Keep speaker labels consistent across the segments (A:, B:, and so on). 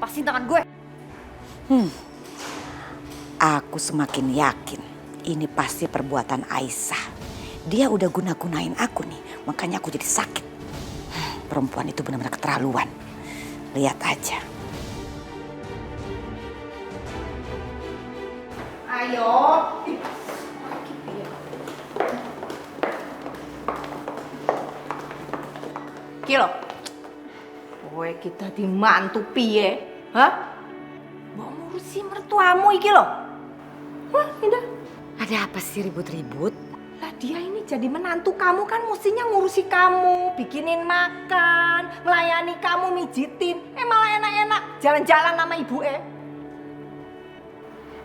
A: lepasin tangan gue.
B: Aku semakin yakin ini pasti perbuatan Aisyah. Dia udah guna-gunain aku nih, makanya aku jadi sakit. Perempuan itu benar-benar keterlaluan. Lihat aja.
C: Ayo. Kilo. Kowe kita dimantu piye? Hah? Mau ngurusi mertuamu iki lho. Wah, Indah.
B: Ada apa sih ribut-ribut?
C: Lah dia ini jadi menantu kamu kan mestinya ngurusi kamu, bikinin makan, melayani kamu, mijitin. Malah enak-enak jalan-jalan sama ibu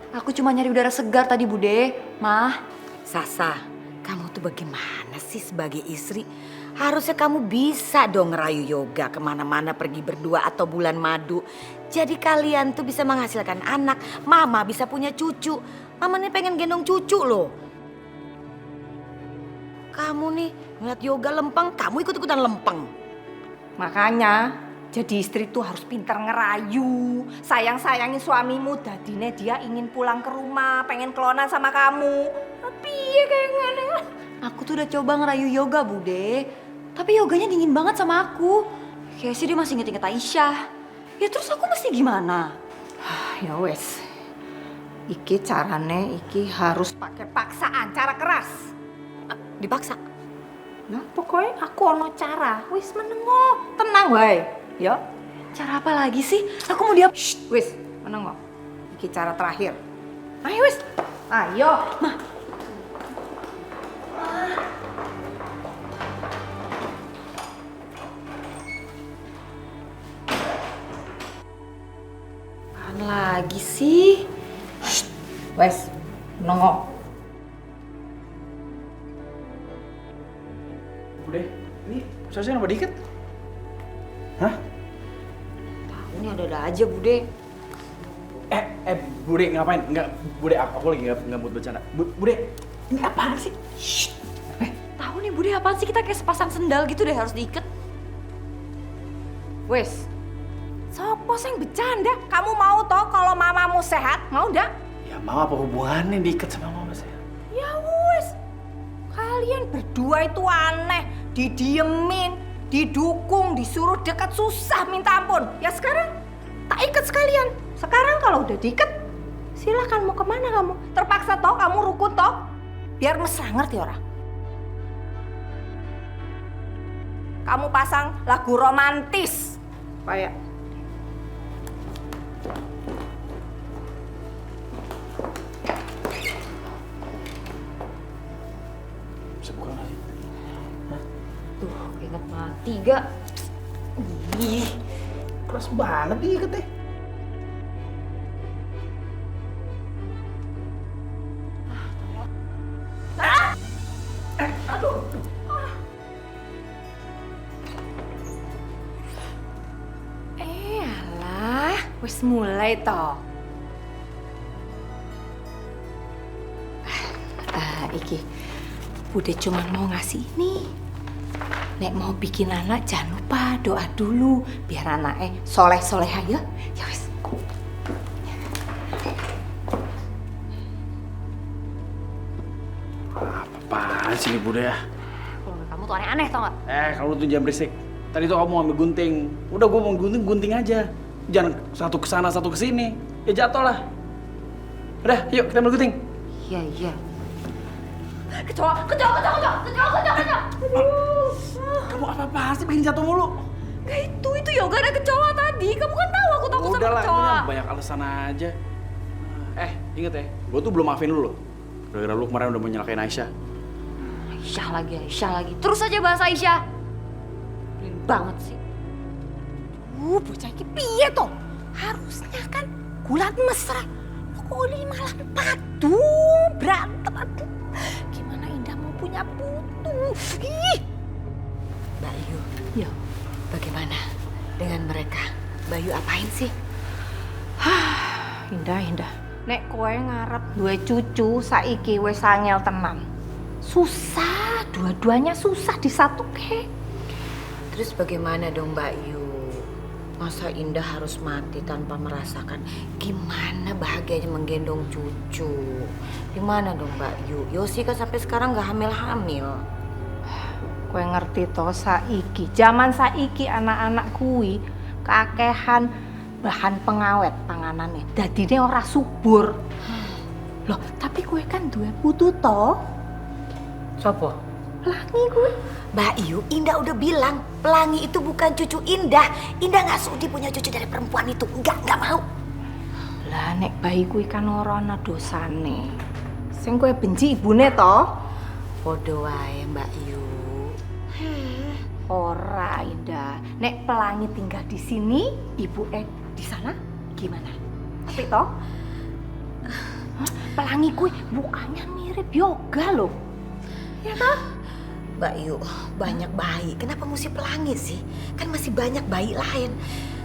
A: Aku cuma nyari udara segar tadi Bude. Mah.
B: Sasa, kamu tuh bagaimana sih sebagai istri? Harusnya kamu bisa dong ngerayu Yoga kemana-mana pergi berdua atau bulan madu. Jadi kalian tuh bisa menghasilkan anak, mama bisa punya cucu. Mama nih pengen gendong cucu loh. Kamu nih ngeliat Yoga lempeng, kamu ikut-ikutan lempeng.
C: Makanya jadi istri tuh harus pintar ngerayu, sayang-sayangin suamimu. Dadine dia ingin pulang ke rumah, pengen kelonan sama kamu. Tapi ya kayak ngene.
A: Aku tuh udah coba ngerayu Yoga Bude. Tapi Yoganya dingin banget sama aku. Kayaknya sih dia masih inget-inget Aisyah. Ya terus aku mesti gimana?
C: Ya wes. Iki carane iki harus pakai paksaan, cara keras.
B: Dipaksa.
C: Nah, pokoknya aku ono cara. Wis menengo, tenang wae. Ya.
A: Cara apa lagi sih? Aku mau dia...
C: Wis, menengo. Iki cara terakhir. Ayo wis. Ayo.
A: Mah.
C: Apaan lagi sih? Wes, menengo.
D: Bude, ini sausnya nambah dikit. Hah?
A: Tahu nih ada-ada aja Bude.
D: Bude ngapain? Enggak, Bude aku lagi nggak mood bercanda. Bude, ini apaan sih?
A: Tahu nih Bude apaan sih, kita kayak sepasang sendal gitu deh harus diikat.
C: Wes. Sopo sing bercanda? Kamu mau toh kalau mamamu sehat? Mau ndak?
D: Ya mau apa hubungannya diikat sama mama saya?
C: Ya wes. Kalian berdua itu aneh, didiemin, didukung, disuruh dekat susah minta ampun. Ya sekarang tak ikat sekalian. Sekarang kalau udah diikat, silakan mau kemana kamu? Terpaksa toh kamu rukun toh? Biar mesra, ngerti orang? Kamu pasang lagu romantis. Kayak
D: Bisa buka nggak sih?
A: Tuh, inget mati gak? Ih.
D: Keras banget diikatnya.
C: alah, wis mulai toh. Iki, Bude cuma mau ngasih ini. Nek mau bikin anak jangan lupa doa dulu biar anaknya soleh-soleha ya. Ya wis.
D: Apaan sih ini Bude ya?
A: Kalau nggak kamu tuh aneh-aneh tau gak?
D: Kalau tuh jangan berisik. Tadi tuh kamu ambil gunting. Udah gua mau gunting, gunting aja. Jangan satu ke sana, satu ke sini. Ya jatuh lah. Udah, yuk kita ambil gunting.
A: Iya, iya.
C: Kecoa.
D: Kamu apa-apaan sih bikin jatuh mulu?
A: Gak itu Yoga ada kecoa tadi. Kamu kan tahu aku takut sama
D: Udah lah,
A: kecoa.
D: kamu banyak alasan aja. Inget ya, gua tuh belum maafin lu loh. Gara-gara lu kemarin udah menyalakain Aisyah.
A: Aisyah lagi. Terus aja bahas Aisyah. Belin banget sih.
C: Bocah iki piye toh? Harusnya kan gulat mesra. Pokoknya malah padu, berantem. Aduh. Gimana Indah mau punya putu? Ih.
B: Bayu,
C: Ya.
B: bagaimana dengan mereka? Bayu apain sih?
C: Indah. Nek kowe ngarep duwe cucu saiki wis angel tenan. Susah, dua-duanya susah disatuke.
B: Terus bagaimana dong Mbak Yu? Masa Indah harus mati tanpa merasakan gimana bahagianya menggendong cucu? Gimana dong Mbak Yu? Yosi kan sampai sekarang gak hamil-hamil.
C: Kowe ngerti to saiki, zaman saiki anak-anak kuwi kakehan bahan pengawet panganane. Dadine ora subur. Loh, tapi kowe kan duwe putu to?
B: Sopo?
C: Pelangi kuwi.
B: Mbak Yu, Indah udah bilang Pelangi itu bukan cucu Indah. Indah gak sudi punya cucu dari perempuan itu. Enggak mau.
C: Lah nek bayi kuwi kan ora ana dosane. Sing kowe benci ibune to?
B: Podo wae Mbak Yu.
C: Ora Indah. Nek Pelangi tinggal di sini, ibu di sana gimana? Tapi toh? Hah? Pelangi kuwi bukannya mirip Yoga loh. Ya toh?
B: Mbak Yu, banyak bayi. Kenapa mesti Pelangi sih? Kan masih banyak bayi lain.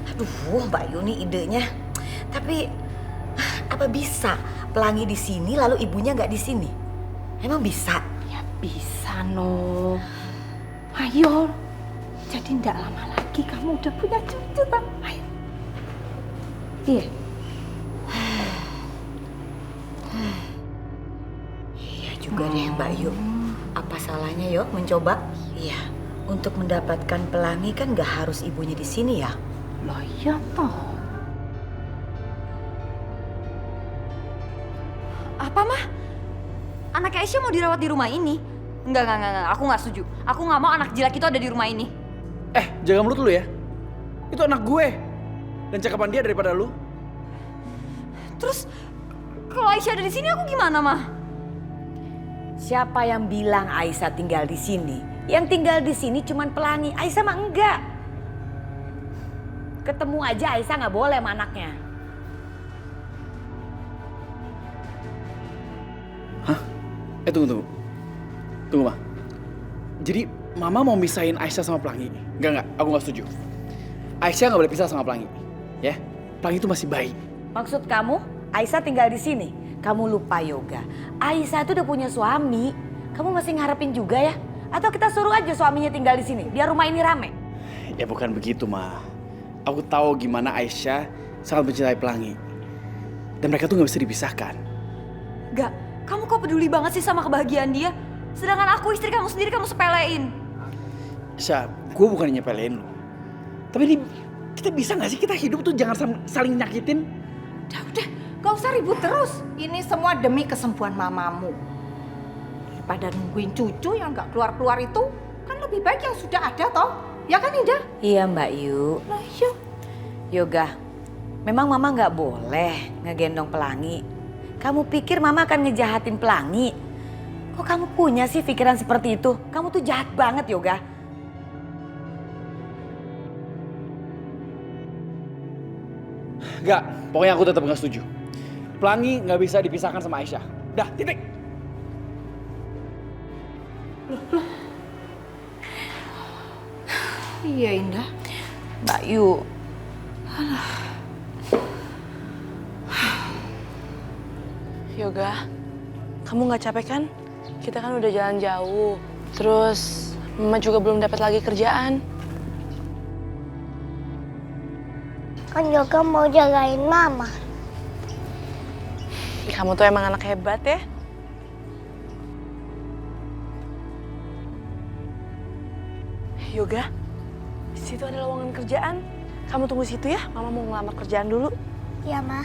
B: Aduh, Mbak Yu nih idenya. Tapi apa bisa Pelangi di sini lalu ibunya nggak di sini? Emang bisa?
C: Ya bisa no. Ayo. Jadi ndak lama lagi kamu udah punya cucu toh. Ayo. Iya.
B: Iya juga deh Mbak Yu. Apa salahnya yuk mencoba? Iya, untuk mendapatkan Pelangi kan gak harus ibunya di sini ya.
C: Loh iya toh.
A: Apa mah? Anak Aisyah mau dirawat di rumah ini? Enggak. Aku nggak setuju. Aku nggak mau anak jelek itu ada di rumah ini.
D: Jaga mulut lu ya. Itu anak gue. Dan cakapan dia daripada lu.
A: Terus kalau Aisyah ada di sini aku gimana mah?
B: Siapa yang bilang Aisyah tinggal di sini? Yang tinggal di sini cuman Pelangi. Aisyah mah enggak. Ketemu aja Aisyah nggak boleh sama anaknya.
D: Hah? Tunggu. Tunggu, Ma. Jadi, Mama mau misahin Aisyah sama Pelangi? Enggak, aku nggak setuju. Aisyah nggak boleh pisah sama Pelangi. Ya, Pelangi itu masih bayi.
B: Maksud kamu Aisyah tinggal di sini? Kamu lupa Yoga. Aisyah itu udah punya suami. Kamu masih ngarepin juga ya? Atau kita suruh aja suaminya tinggal di sini biar rumah ini rame?
D: Ya bukan begitu, Ma. Aku tahu gimana Aisyah sangat mencintai Pelangi. Dan mereka tuh nggak bisa dipisahkan.
A: Gak, kamu kok peduli banget sih sama kebahagiaan dia? Sedangkan aku istri kamu sendiri kamu sepelein.
D: Aisyah, gue bukan nyepelein lo. Tapi ini kita bisa nggak sih kita hidup tuh jangan saling nyakitin?
C: Udah, gak usah ribut terus. Ini semua demi kesembuhan mamamu. Daripada nungguin cucu yang gak keluar-keluar itu, kan lebih baik yang sudah ada toh. Ya kan Indah?
B: Iya Mbak Yu.
C: Lah iya.
B: Yoga, memang Mama nggak boleh ngegendong Pelangi. Kamu pikir Mama akan ngejahatin Pelangi? Kok kamu punya sih pikiran seperti itu? Kamu tuh jahat banget Yoga.
D: Nggak, pokoknya aku tetap nggak setuju. Pelangi nggak bisa dipisahkan sama Aisyah. Dah, titik.
C: Iya Indah.
E: Mbak Yu. Yoga, kamu nggak capek kan? Kita kan udah jalan jauh. Terus Mama juga belum dapat lagi kerjaan.
F: Kan Yoga mau jagain Mama.
E: Kamu tuh emang anak hebat ya. Yoga, di situ ada lowongan kerjaan. Kamu tunggu situ ya, Mama mau ngelamar kerjaan dulu.
F: Ya, Ma.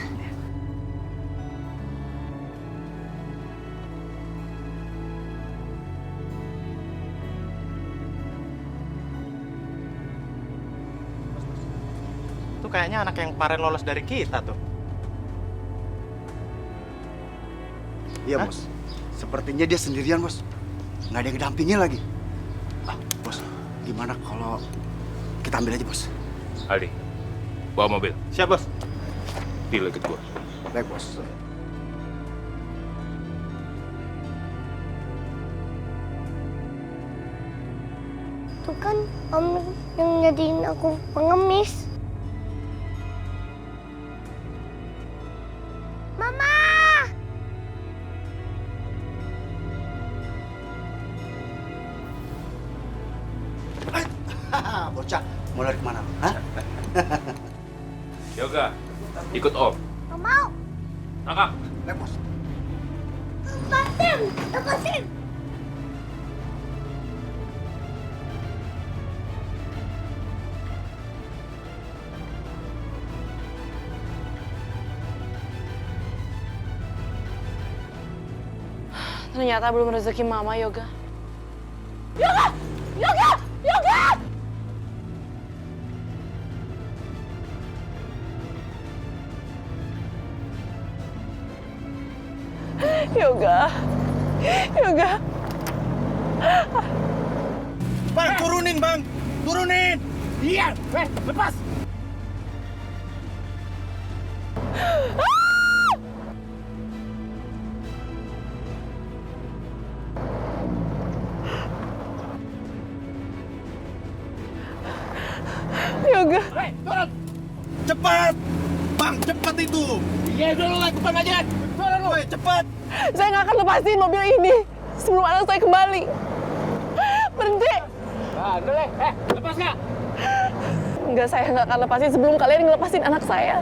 G: Itu kayaknya anak yang kemarin lolos dari kita tuh.
H: Iya,
G: Hah?
H: Bos. Sepertinya dia sendirian, Bos. Nggak ada yang dampingi lagi. Ah, Bos, gimana kalau kita ambil aja, Bos?
I: Aldi, bawa mobil.
G: Siap, Bos.
I: Deal ikut gua.
H: Baik, Bos.
F: Tuh kan Om yang jadiin aku pengemis. Mama!
H: Bocah, mau lari kemana lu? Hah?
I: Yoga, ikut Om.
F: Nggak mau.
I: Angkat.
H: Baik, bos.
F: Lepasin, lepasin.
E: Ternyata belum rezeki Mama, Yoga. Yoga. Yoga.
G: Bang, turunin bang! Turunin!
D: Iya, lepas.
E: Yoga.
D: Turun.
G: Cepat! Bang, cepat itu!
D: Iya, dulu lakukan aja. Turun lu.
G: Woi, cepat!
E: Saya nggak akan lepasin mobil ini sebelum anak saya kembali. Berhenti.
D: Nah, dulu. Lepas nggak?
E: Enggak, saya nggak akan lepasin sebelum kalian ngelepasin anak saya.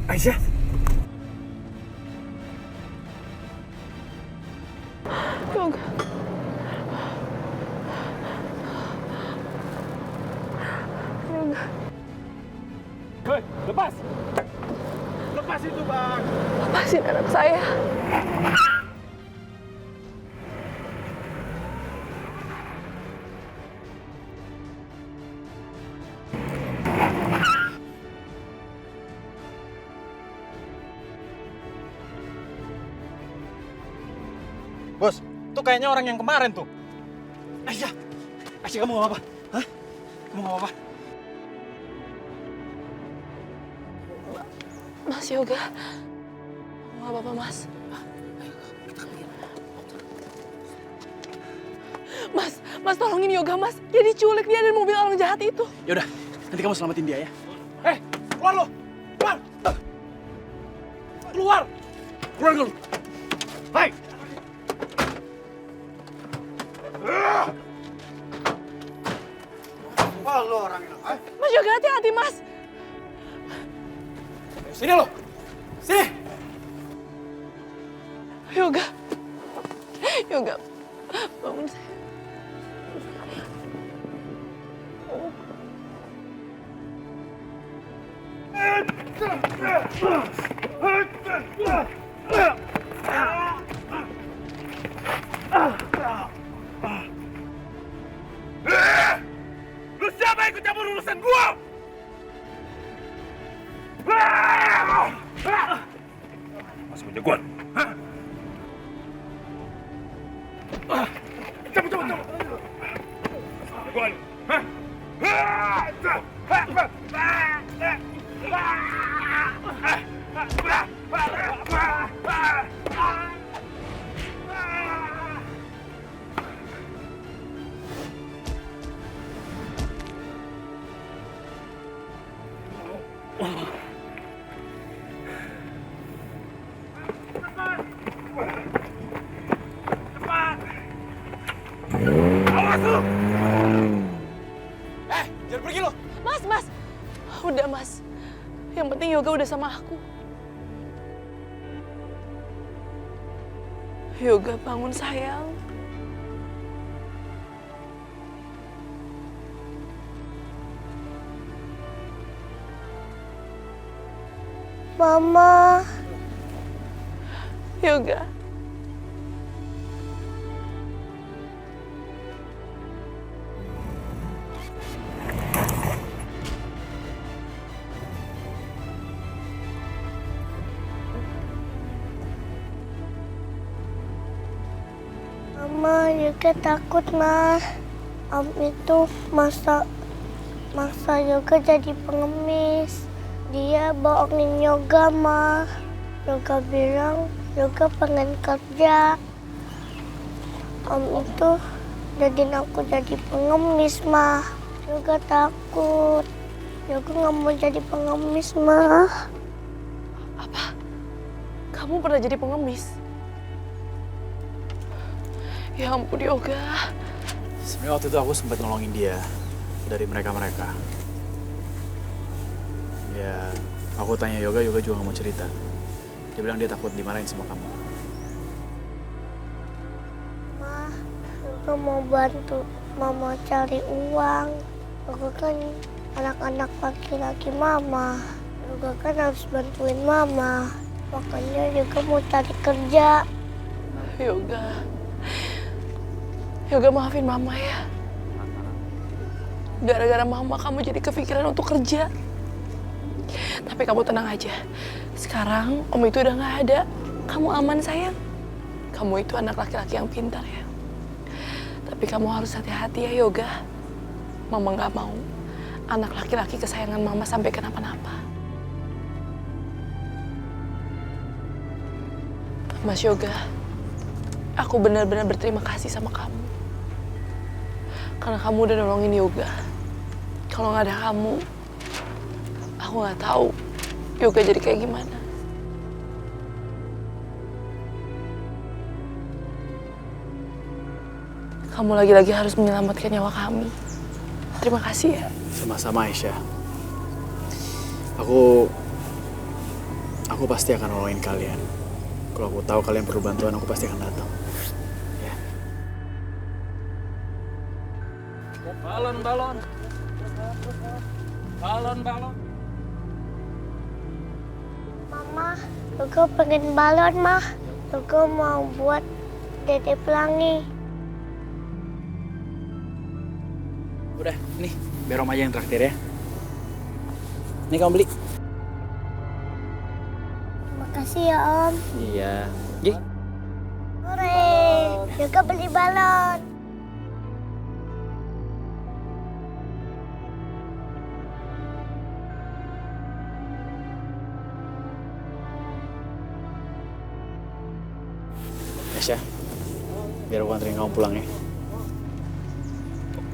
G: Aisyah!
E: Yoga. Yoga.
D: Hei, lepas. Lepas itu, Bang.
E: Lepasin anak saya.
G: Bos, tuh kayaknya orang yang kemarin tuh.
D: Aisyah. Aisyah, kamu nggak apa-apa? Hah? Kamu nggak apa-apa?
E: Mas Yoga. Nggak apa-apa, Mas. Mas tolongin Yoga, Mas. Dia diculik, dia ada di mobil orang jahat itu.
D: Yaudah, nanti kamu selamatin dia ya. Keluar lo! Keluar! Keluar! Keluar dulu! Hai!
H: Wah, lo orangnya.
E: Mas Yoga, hati-hati, Mas.
D: Sini lo! Sini!
E: Yoga. Yoga. Bangun saya.
I: Lu siapa yang ikut campur urusan gua? Masih punya gua? Cabut. Gua. Awas lu!
D: Jangan pergi lo!
E: Mas. Udah, Mas. Yang penting Yoga udah sama aku. Yoga, bangun sayang.
F: Mama.
E: Yoga.
F: Mama juga takut, Ma. Om itu maksa Yoga jadi pengemis. Dia bohongin Yoga, Ma. Yoga bilang Yoga pengen kerja. Om itu jadiin aku jadi pengemis, Ma. Yoga takut. Yoga nggak mau jadi pengemis, Ma.
E: Apa? Kamu pernah jadi pengemis? Ya ampun, Yoga.
J: Sebenarnya waktu itu aku sempat nolongin dia dari mereka-mereka. Ya,
D: Aku tanya Yoga, Yoga juga gak mau cerita. Dia bilang dia takut dimarahin sama kamu.
F: Ma, Yoga mau bantu Mama cari uang. Yoga kan anak-anak laki-laki Mama. Yoga kan harus bantuin Mama. Makanya Yoga mau cari kerja.
E: Yoga maafin Mama ya. Gara-gara Mama kamu jadi kepikiran untuk kerja. Tapi kamu tenang aja. Sekarang Om itu udah gak ada. Kamu aman sayang. Kamu itu anak laki-laki yang pintar ya. Tapi kamu harus hati-hati ya Yoga. Mama gak mau anak laki-laki kesayangan Mama sampai kenapa-napa. Mas Yoga, aku benar-benar berterima kasih sama kamu. Karena kamu udah nolongin Yoga. Kalau nggak ada kamu, aku nggak tahu Yoga jadi kayak gimana. Kamu lagi-lagi harus menyelamatkan nyawa kami. Terima kasih ya.
D: Sama-sama Aisyah. Aku pasti akan nolongin kalian. Kalau aku tahu kalian perlu bantuan, aku pasti akan datang. Ya.
I: Balon.
F: Mama, Yoga pengen balon, Ma. Yoga mau buat Dede Pelangi.
D: Udah, nih, biar Om aja yang traktir ya. Nih kamu beli.
F: Makasih ya, Om.
D: Iya. Gih.
F: Hore, Yoga beli balon.
D: Aisyah, biar aku anterin kamu pulang ya.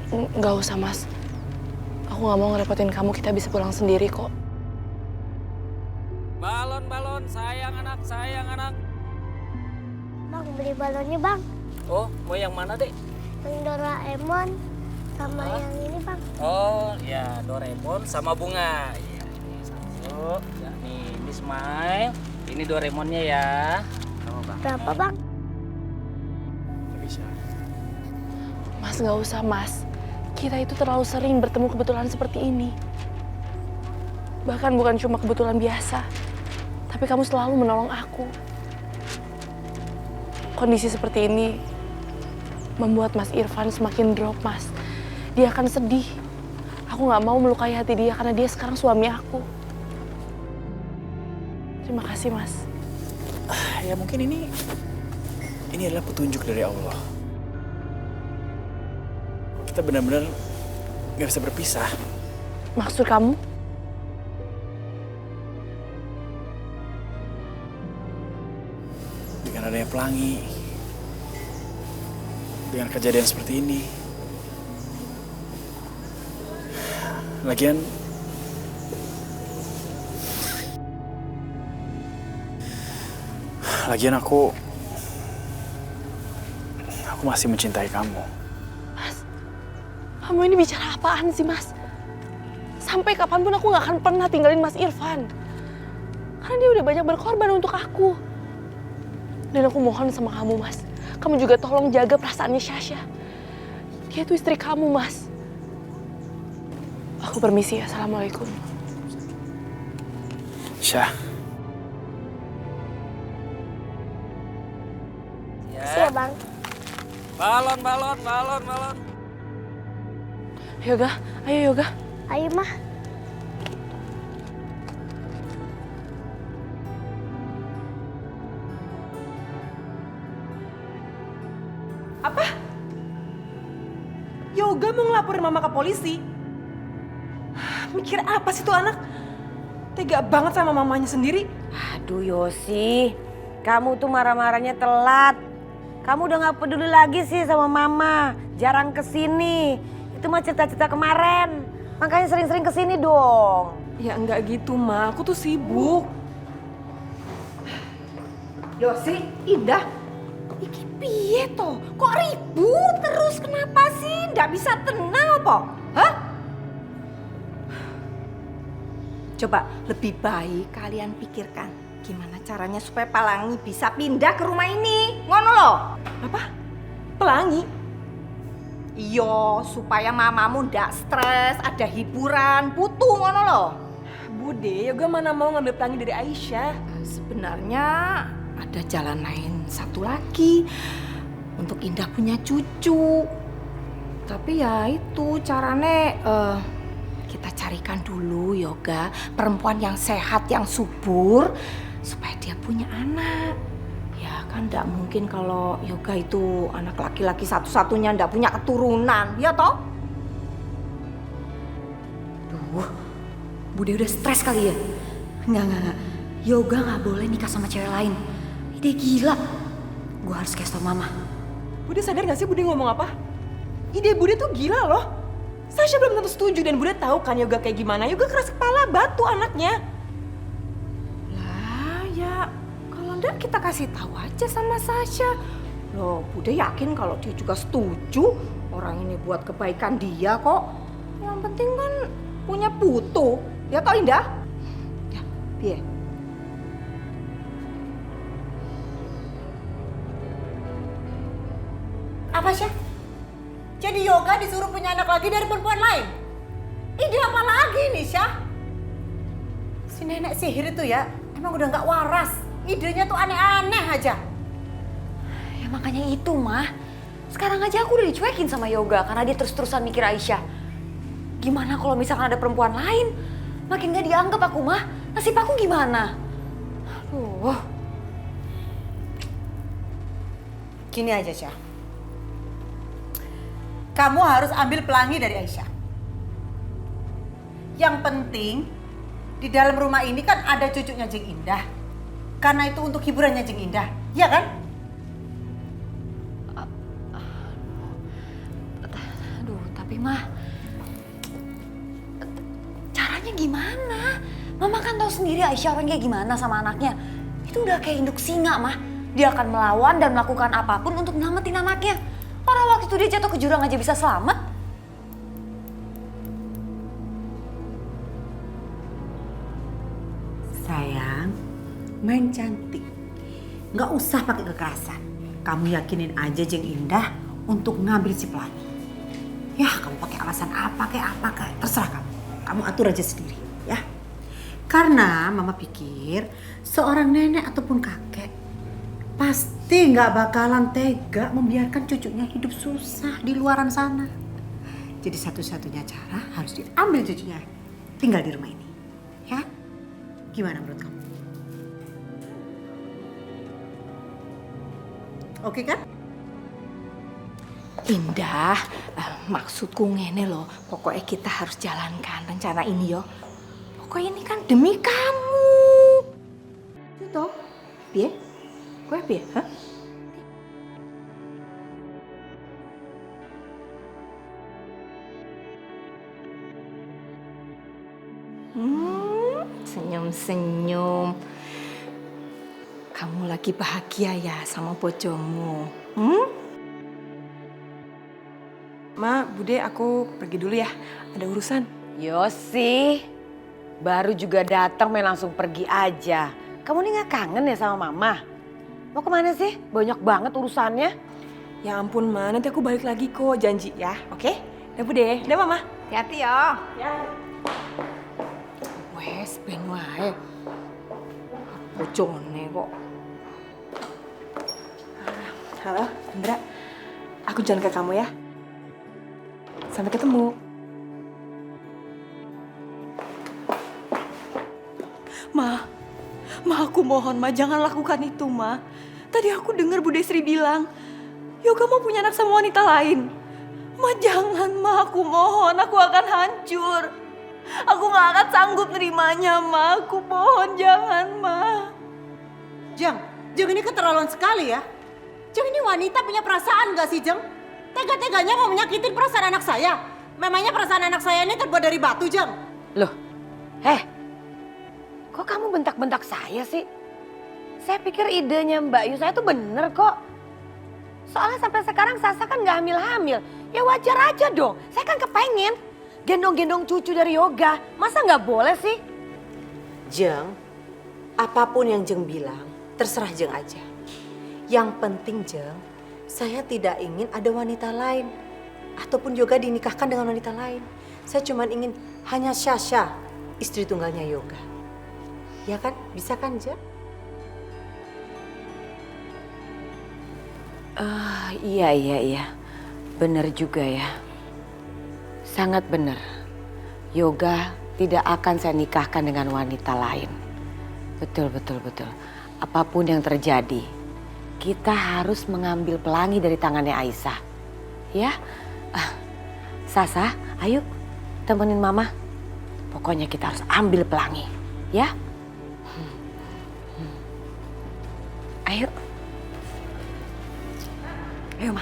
E: Nggak usah Mas. Aku nggak mau ngerepotin kamu. Kita bisa pulang sendiri kok.
K: Balon, sayang anak.
F: Bang, beli balonnya, Bang.
K: Oh, mau yang mana, Dek?
F: Yang Doraemon sama yang ini, Bang.
K: Oh, ya Doraemon sama bunga. Iya, ini satu. Ya, ini Smile. Ini Doraemonnya ya.
F: Berapa, Bang?
D: Bisa.
E: Mas nggak usah Mas. Kita itu terlalu sering bertemu kebetulan seperti ini. Bahkan bukan cuma kebetulan biasa. Tapi kamu selalu menolong aku. Kondisi seperti ini membuat Mas Irfan semakin drop, Mas. Dia akan sedih. Aku nggak mau melukai hati dia karena dia sekarang suami aku. Terima kasih, Mas.
D: Ya mungkin ini adalah petunjuk dari Allah. Kita benar-benar nggak bisa berpisah.
E: Maksud kamu?
D: Dengan adanya Pelangi, dengan kejadian seperti ini. Lagian aku masih mencintai kamu.
E: Mas, kamu ini bicara apaan sih, Mas? Sampai kapanpun aku gak akan pernah tinggalin Mas Irfan. Karena dia udah banyak berkorban untuk aku. Dan aku mohon sama kamu, Mas. Kamu juga tolong jaga perasaannya Syasha. Dia itu istri kamu, Mas. Aku permisi ya. Assalamualaikum.
D: Syah.
F: Makasih ya, Bang.
K: Balon.
E: Yoga, ayo Yoga.
F: Ayo, Mah.
C: Apa? Yoga mau ngelaporin Mama ke polisi? Mikir apa sih tuh anak? Tega banget sama mamanya sendiri.
B: Aduh Yosi, kamu tuh marah-marahnya telat. Kamu udah gak peduli lagi sih sama mama. Jarang kesini. Itu mah cerita-cerita kemarin. Makanya sering-sering kesini dong.
C: Ya enggak gitu, Ma. Aku tuh sibuk. Yosi, Indah. Iki piye toh? Kok ribut terus? Kenapa sih? Nggak bisa tenang apa? Hah? Coba lebih baik kalian pikirkan gimana caranya supaya Pelangi bisa pindah ke rumah ini. Ngono loh.
L: Apa? Pelangi?
C: Iya, supaya mamamu ndak stres, ada hiburan, butuh ngono loh.
L: Bude, Yoga mana mau ngambil Pelangi dari Aisyah?
C: Sebenarnya ada jalan lain satu lagi untuk Indah punya cucu. Tapi ya itu carane kita carikan dulu Yoga perempuan yang sehat, yang subur supaya dia punya anak. Ya kan ndak mungkin kalau Yoga itu anak laki-laki satu-satunya ndak punya keturunan, ya toh?
A: Duh, Bude udah stres kali ya? Enggak. Yoga nggak boleh nikah sama cewek lain. Ide gila. Gue harus kasih tau mama.
L: Bude sadar gak sih Bude ngomong apa? Ide Bude tuh gila loh. Sasha belum tentu setuju dan Bude tahu kan Yoga kayak gimana. Yoga keras kepala, batu anaknya.
C: Lah ya kalau ndak kita kasih tahu aja sama Sasha. Loh, Bude yakin kalau dia juga setuju. Orang ini buat kebaikan dia kok. Yang penting kan punya putu. Ya toh Indah? Ya, piye?
B: Apa sih? Jadi Yoga disuruh punya anak lagi dari perempuan lain? Ide apa lagi nih, Syah? Si nenek sihir itu ya, emang udah gak waras. Idenya tuh aneh-aneh aja.
A: Ya makanya itu, Mah. Sekarang aja aku udah dicuekin sama Yoga karena dia terus-terusan mikir Aisyah. Gimana kalau misalkan ada perempuan lain? Makin gak dianggap aku, Mah. Nasib aku gimana? Aduh.
B: Gini aja, Syah. Kamu harus ambil Pelangi dari Aisyah. Yang penting, di dalam rumah ini kan ada cucunya Jeng Indah. Karena itu untuk hiburannya Jeng Indah, iya kan?
A: Aduh, tapi Mah, caranya gimana? Mama kan tahu sendiri Aisyah orangnya gimana sama anaknya. Itu udah kayak induk singa, Mah. Dia akan melawan dan melakukan apapun untuk nyelamatin anaknya. Orang waktu itu dia jatuh ke jurang aja bisa selamat.
B: Sayang, main cantik. Nggak usah pakai kekerasan. Kamu yakinin aja Jeng Indah untuk ngambil si Pelangi. Ya, kamu pakai alasan apa kayak terserah kamu. Kamu atur aja sendiri, ya. Karena mama pikir seorang nenek ataupun kakek pasti nggak bakalan tega membiarkan cucunya hidup susah di luaran sana. Jadi satu-satunya cara harus diambil cucunya, tinggal di rumah ini, ya? Gimana menurut kamu? Oke kan?
C: Indah, maksudku ngene loh. Pokoknya kita harus jalankan rencana ini yo. Pokoknya ini kan demi kamu. Itu, piye? Gue piye? Hah? Senyum-senyum. Kamu lagi bahagia ya sama bojomu?
L: Ma, Bude, aku pergi dulu ya. Ada urusan.
B: Yosi, baru juga datang main langsung pergi aja. Kamu nih gak kangen ya sama mama? Mau kemana sih? Banyak banget urusannya.
L: Ya ampun, Ma. Nanti aku balik lagi kok. Janji ya, oke? Udah, Bude. Udah, Mama.
C: Hati-hati ya.
L: Ya.
C: Wes, ben wae. Bojone kok.
L: Halo, Indra. Aku jalan ke kamu ya. Sampai ketemu.
A: Ma, aku mohon, Ma, jangan lakukan itu, Ma. Tadi aku dengar Bu Desri bilang, Yoga mau punya anak sama wanita lain. Ma, jangan, Ma, aku mohon, aku akan hancur. Aku gak akan sanggup nerimanya, Ma. Aku mohon, jangan, Ma.
B: Jeng ini keterlaluan sekali ya. Jeng ini wanita punya perasaan gak sih, Jeng? Tega-teganya mau menyakitin perasaan anak saya. Memangnya perasaan anak saya ini terbuat dari batu, Jeng? Loh, kok kamu bentak-bentak saya sih? Saya pikir idenya Mbak Yu saya tuh bener kok. Soalnya sampai sekarang Sasa kan gak hamil-hamil. Ya wajar aja dong, saya kan kepengen gendong-gendong cucu dari Yoga. Masa gak boleh sih?
M: Jeng, apapun yang Jeng bilang, terserah Jeng aja. Yang penting Jeng, saya tidak ingin ada wanita lain. Ataupun Yoga dinikahkan dengan wanita lain. Saya cuma ingin hanya Sasha, istri tunggalnya Yoga. Ya kan? Bisa kan Jeng?
B: Iya. Benar juga ya. Sangat benar. Yoga tidak akan saya nikahkan dengan wanita lain. Betul. Apapun yang terjadi, kita harus mengambil pelangi dari tangannya Aisyah. Ya? Sasa, ayo temenin Mama. Pokoknya kita harus ambil pelangi. Ya? Ayo. Ayo, Ma.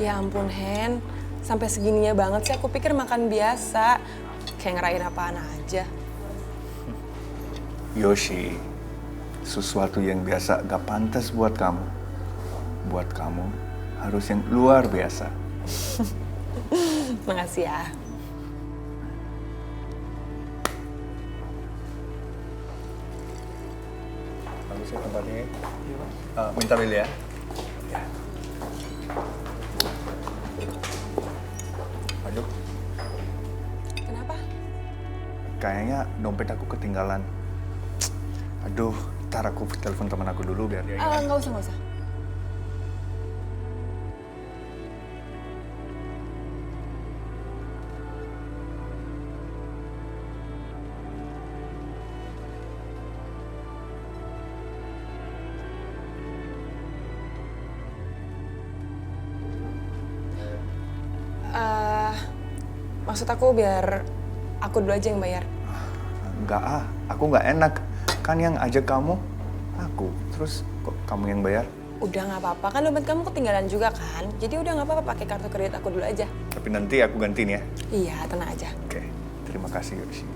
E: Ya ampun, Hen. Sampai segininya banget sih, aku pikir makan biasa. Kayak ngerayain apaan aja.
N: Yoshi, sesuatu yang biasa gak pantas buat kamu. Buat kamu harus yang luar biasa.
E: Makasih ya.
N: Bagus ya tempatnya. Minta bil ya. Aduh.
E: Kenapa?
N: Kayaknya dompet aku ketinggalan. Aduh, ntar aku telepon teman aku dulu biar dia ingat.
E: Nggak usah. Maksud aku biar aku dulu aja yang bayar.
N: Enggak aku nggak enak. Kan yang ajak kamu, aku. Terus kok kamu yang bayar?
E: Udah nggak apa-apa, kan dompet kamu ketinggalan juga kan. Jadi udah nggak apa-apa, pakai kartu kredit aku dulu aja.
N: Tapi nanti aku gantiin ya.
E: Iya, tenang aja.
N: Oke, terima kasih Yoshi.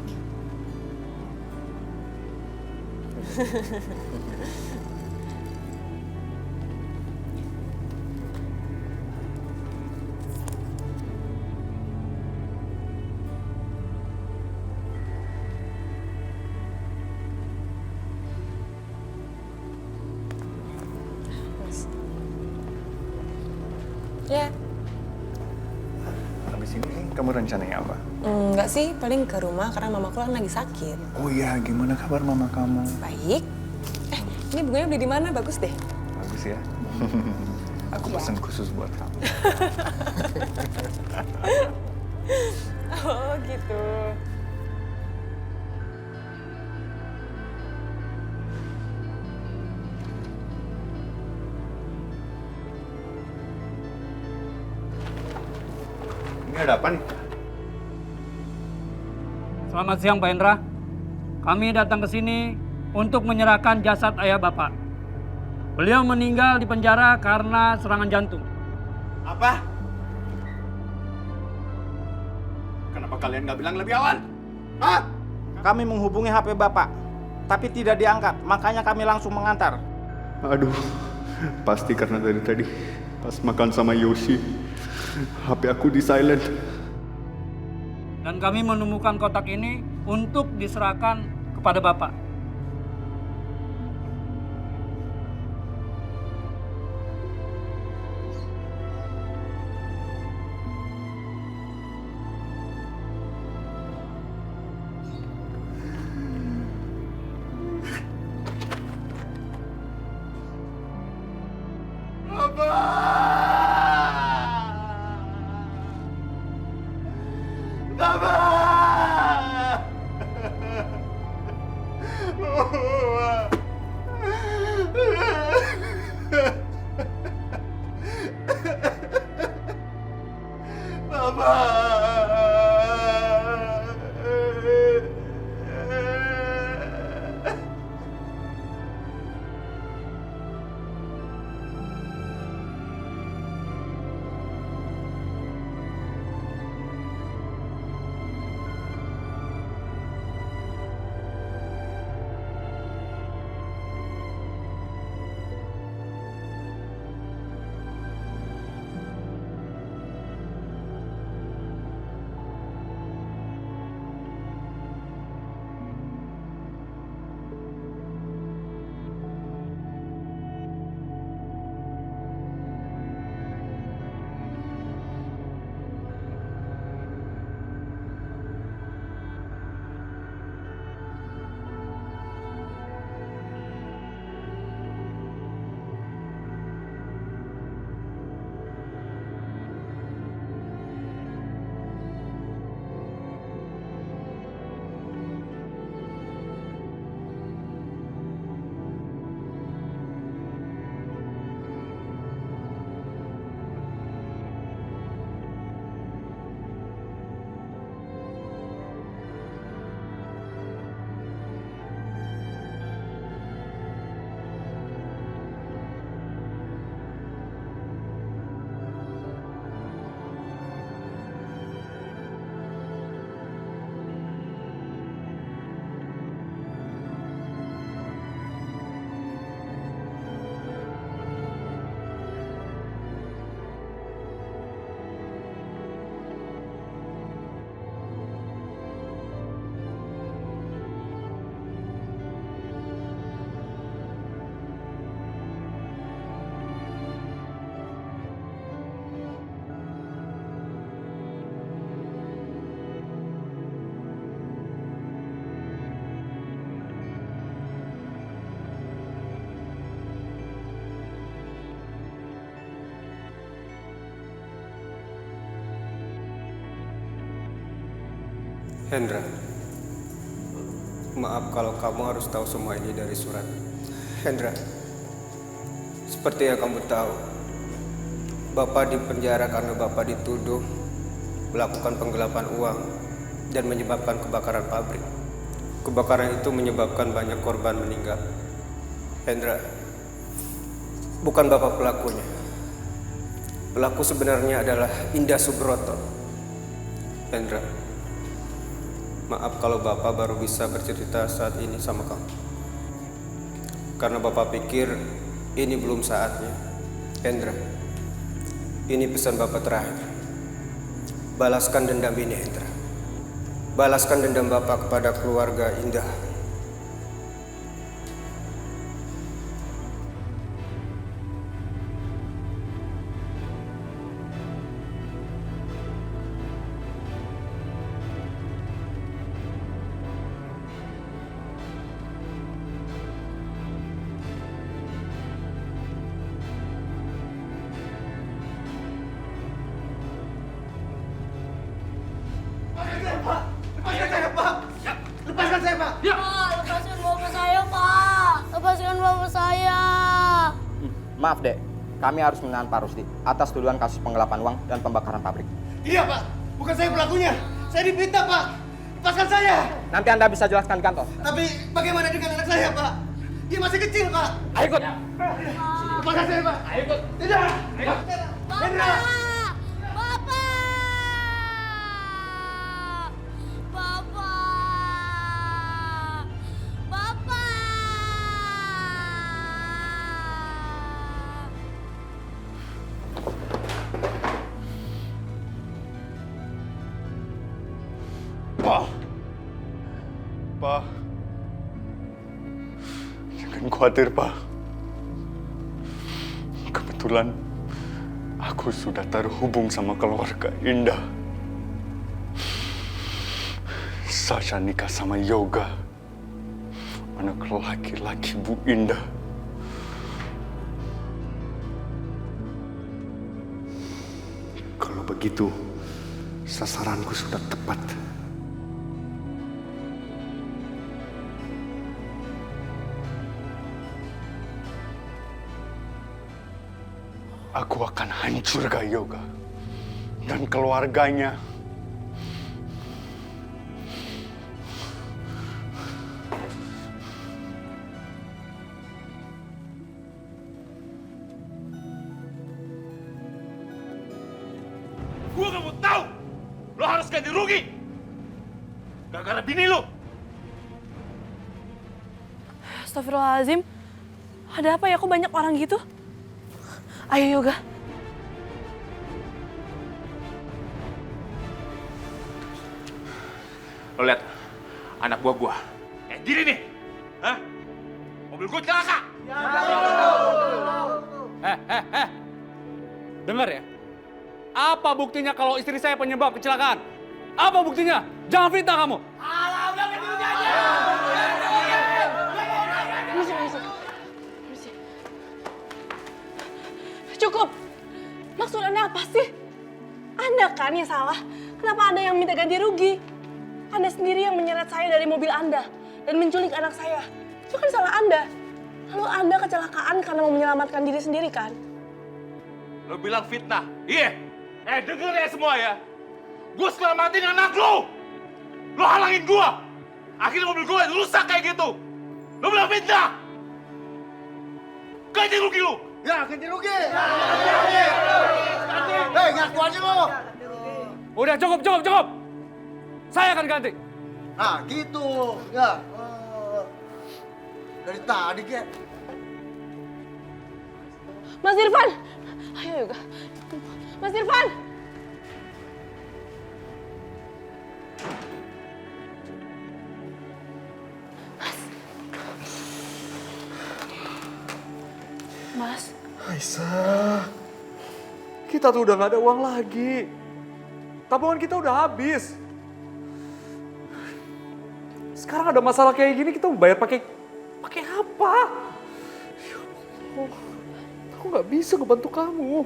E: Ya.
N: Habis ini kamu rencananya apa?
E: Enggak sih, paling ke rumah karena mamaku kan lagi sakit.
N: Oh iya, gimana kabar mama kamu?
E: Baik. Ini bunganya beli di mana? Bagus deh.
N: Bagus ya. Aku pesan khusus buat kamu.
E: Oh gitu.
N: Ini ada apa nih?
O: Selamat siang Pak Hendra. Kami datang ke sini untuk menyerahkan jasad ayah Bapak. Beliau meninggal di penjara karena serangan jantung.
H: Apa? Kenapa kalian nggak bilang lebih awal? Hah?
G: Kami menghubungi HP Bapak, tapi tidak diangkat. Makanya kami langsung mengantar.
N: Aduh, pasti karena dari tadi pas makan sama Yoshi, HP aku di silent.
O: Dan kami menemukan kotak ini untuk diserahkan kepada Bapak.
P: Hendra, maaf kalau kamu harus tahu semua ini dari surat. Hendra, seperti yang kamu tahu, Bapak dipenjara karena Bapak dituduh melakukan penggelapan uang dan menyebabkan kebakaran pabrik. Kebakaran itu menyebabkan banyak korban meninggal. Hendra, bukan Bapak pelakunya. Pelaku sebenarnya adalah Indah Subroto. Hendra, maaf kalau Bapak baru bisa bercerita saat ini sama kamu. Karena Bapak pikir ini belum saatnya. Hendra, ini pesan Bapak terakhir. Balaskan dendam ini, Hendra. Balaskan dendam Bapak kepada keluarga Indah.
F: Lepaskan saya, Pak! Pak, lepaskan bapak saya, Pak! Lepaskan bapak saya!
G: Maaf, Dek. Kami harus menahan Pak Rusdi atas tuduhan kasus penggelapan uang dan pembakaran pabrik.
Q: Iya, Pak. Bukan saya pelakunya. Saya dipitnah, Pak. Lepaskan saya!
G: Nanti Anda bisa jelaskan di kantor.
Q: Tapi bagaimana dengan anak saya, Pak? Dia masih kecil, Pak.
G: Ayo ikut.
Q: Lepaskan saya, Pak. Ayo ikut. Tidak! Hendra!
N: Pak, jangan khawatir, Pak. Kebetulan aku sudah terhubung sama keluarga Indah. Sasha nikah sama Yoga, anak laki-laki Bu Indah. Kalau begitu, sasaranku sudah tepat. Aku akan hancurkan Yoga dan keluarganya.
I: Gua gak mau tahu. Lo harus ganti rugi. Gara-gara bini lo.
E: Astagfirullahaladzim. Ada apa ya? Kok banyak orang gitu? Ayo Yoga.
I: Lo lihat anak buah gua kayak gini nih. Hah? Mobil gua celaka.
O: Dengar ya. Apa buktinya kalau istri saya penyebab kecelakaan? Apa buktinya? Jangan fitnah kamu.
E: Cukup. Maksud Anda apa sih? Anda kan yang salah. Kenapa Anda yang minta ganti rugi? Anda sendiri yang menyeret saya dari mobil Anda dan menculik anak saya. Itu kan salah Anda. Lalu Anda kecelakaan karena mau menyelamatkan diri sendiri kan?
I: Lo bilang fitnah? Iya. Denger ya semua ya. Gue selamatin anak lo. Lo halangin gue. Akhirnya mobil gue rusak kayak gitu. Lo bilang fitnah. Ganti rugi lo.
Q: Ya, ganti rugi. Hei, ngaku aja lo.
O: Udah cukup. Saya akan ganti.
Q: Nah, gitu. Ya. Dari tadi, Ki.
E: Mas Irfan. Ayo Yoga. Mas Irfan. Mas.
R: Aisyah, kita tuh udah gak ada uang lagi. Tabungan kita udah habis. Sekarang ada masalah kayak gini, kita mau bayar pakai apa? Ya Allah, aku gak bisa ngebantu kamu.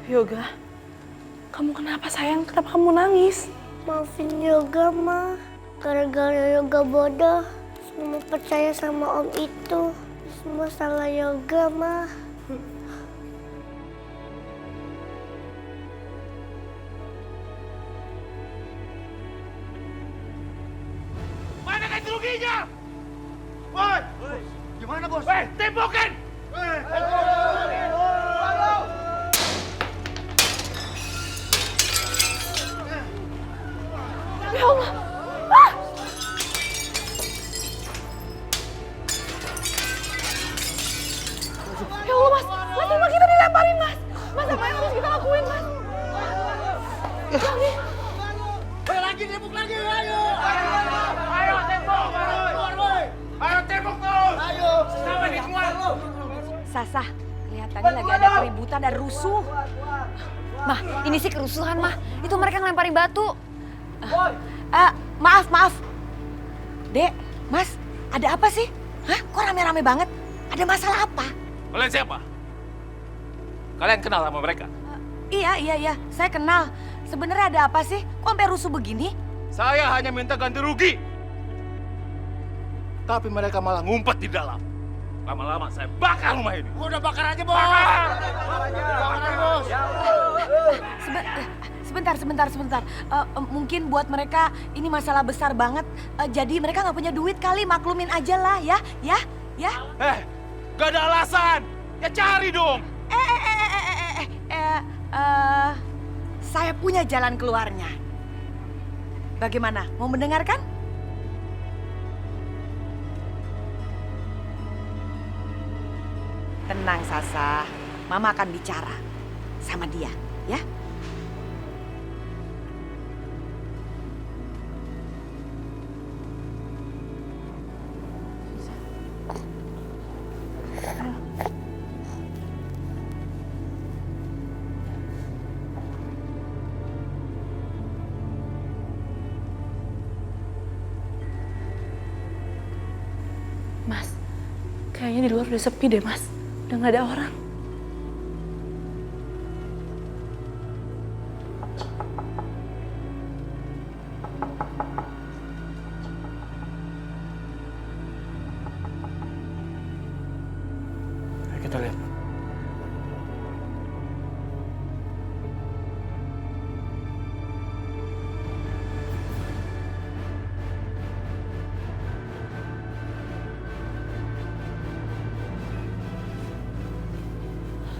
E: Yoga, kamu kenapa sayang? Kenapa kamu nangis?
F: Maafin Yoga, Ma. Gara-gara Yoga bodoh, semua percaya sama Om itu. Semua salah Yoga, Ma.
I: Mana ganti ruginya?
Q: Woi! Gimana, Bos?
I: Weh, tembokin!
E: Ya Allah! Ah! Ya Allah, Mas! Mas, rumah kita dilemparin, Mas! Mas, apa yang harus kita lakuin, Mas? Pelangi!
Q: Ayo lagi, tembok lagi, ayo!
I: Ayo, tembok! Ayo, tembok terus! Ayo! Sampai di semua!
B: Sasa, kelihatannya lagi ada keributan dan rusuh.
C: Mah, ini sih kerusuhan, Mah. Itu mereka ngelemparin batu.
B: Maaf. Dek, Mas, ada apa sih? Hah? Kok rame-rame banget? Ada masalah apa?
I: Kalian siapa? Kalian kenal sama mereka?
B: Iya, saya kenal. Sebenarnya ada apa sih? Kok sampai rusuh begini?
I: Saya hanya minta ganti rugi. Tapi mereka malah ngumpet di dalam. Lama-lama saya bakar rumah ini.
Q: Udah bakar aja, Bos.
I: Bakar!
Q: Bos.
B: Sebentar. Mungkin buat mereka ini masalah besar banget. Jadi mereka nggak punya duit kali, maklumin aja lah ya.
I: Gak ada alasan. Ya cari dong.
B: Saya punya jalan keluarnya. Bagaimana? Mau mendengarkan? Tenang, Sasa. Mama akan bicara sama dia, ya?
E: Mas, kayaknya di luar udah sepi deh, Mas. Udah gak ada orang.
D: Ayo kita lihat.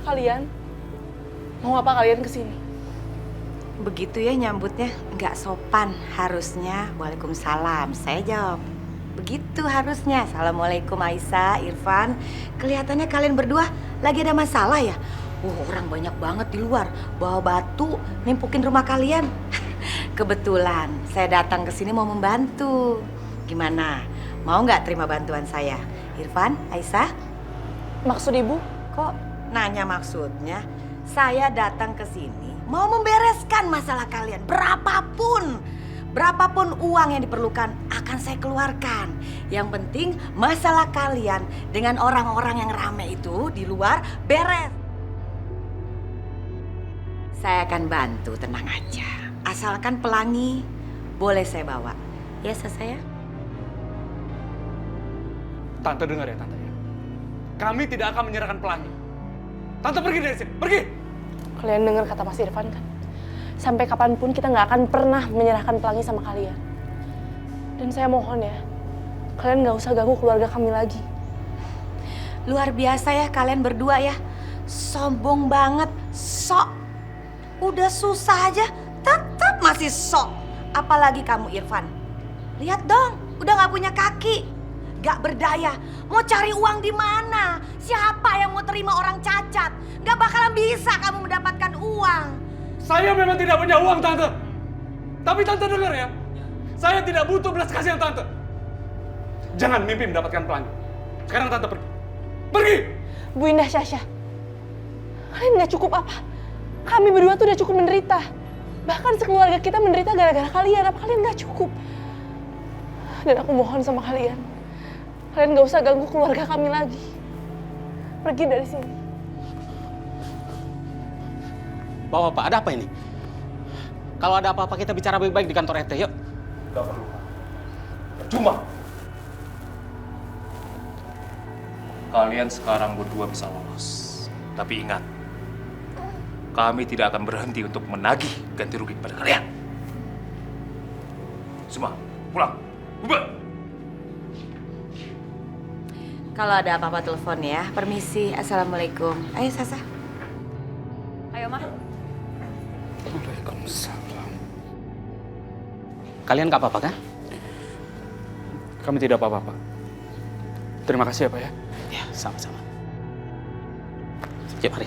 E: Kalian? Mau apa kalian kesini?
B: Begitu ya nyambutnya, nggak sopan. Harusnya Waalaikumsalam. Saya jawab. Begitu harusnya. Assalamualaikum Aisyah, Irfan. Kelihatannya kalian berdua lagi ada masalah ya? Orang banyak banget di luar. Bawa batu, nimpukin rumah kalian. Kebetulan saya datang ke sini mau membantu. Gimana? Mau nggak terima bantuan saya? Irfan, Aisyah?
E: Maksud ibu?
B: Kok nanya maksudnya? Saya datang ke sini mau membereskan masalah kalian. Berapapun uang yang diperlukan akan saya keluarkan. Yang penting masalah kalian dengan orang-orang yang rame itu di luar beres. Saya akan bantu, tenang aja. Asalkan pelangi boleh saya bawa. Ya, saya.
R: Tante dengar ya, Tante ya. Kami tidak akan menyerahkan pelangi. Tante pergi dari sini, pergi!
E: Kalian dengar kata Mas Irfan kan? Sampai kapanpun kita nggak akan pernah menyerahkan pelangi sama kalian. Dan saya mohon ya, kalian nggak usah ganggu keluarga kami lagi.
B: Luar biasa ya kalian berdua ya. Sombong banget, sok. Udah susah aja, tetap masih sok. Apalagi kamu Irfan. Lihat dong, udah nggak punya kaki. Gak berdaya, mau cari uang di mana? Siapa yang mau terima orang cacat? Gak bakalan bisa kamu mendapatkan uang.
R: Saya memang tidak punya uang, Tante. Tapi Tante dengar ya, saya tidak butuh belas kasihan Tante. Jangan mimpi mendapatkan pelangi. Sekarang Tante pergi. Pergi!
E: Bu Indah, Syasha, kalian gak cukup apa? Kami berdua tuh udah cukup menderita. Bahkan sekeluarga kita menderita gara-gara kalian. Apa kalian gak cukup? Dan aku mohon sama kalian gak usah ganggu keluarga kami lagi. Pergi dari sini.
S: Bapak, ada apa ini? Kalau ada apa-apa kita bicara baik-baik di kantor RT, yuk.
I: Gak perlu. Percuma. Kalian sekarang berdua bisa lolos. Tapi ingat, kami tidak akan berhenti untuk menagih ganti rugi pada kalian. Semua, pulang. Bubar.
B: Kalau ada apa-apa telepon ya. Permisi. Assalamualaikum. Ayo Sasa.
A: Ayo, Ma.
D: Waalaikumsalam.
S: Kalian gak apa-apa kan?
D: Kami tidak apa-apa, Pak. Terima kasih ya, Pak ya.
S: Ya, sama-sama. Yuk, mari.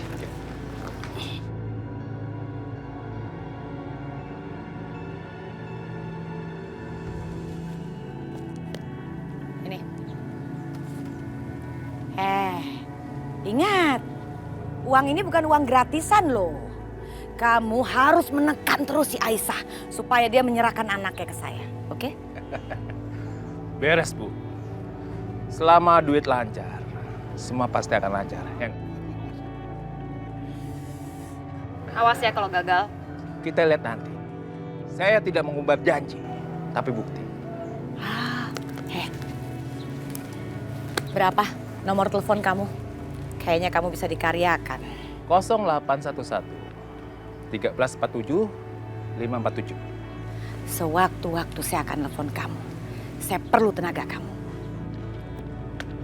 B: Ini. Ingat. Uang ini bukan uang gratisan loh. Kamu harus menekan terus si Aisyah supaya dia menyerahkan anaknya ke saya. Oke?
I: Beres, Bu. Selama duit lancar, semua pasti akan lancar.
A: Awas ya kalau gagal.
I: Kita lihat nanti. Saya tidak mengubah janji, tapi bukti.
B: Berapa nomor telepon kamu? Kayaknya kamu bisa dikaryakan.
I: 0811 1347 547.
B: Sewaktu-waktu saya akan telepon kamu. Saya perlu tenaga kamu.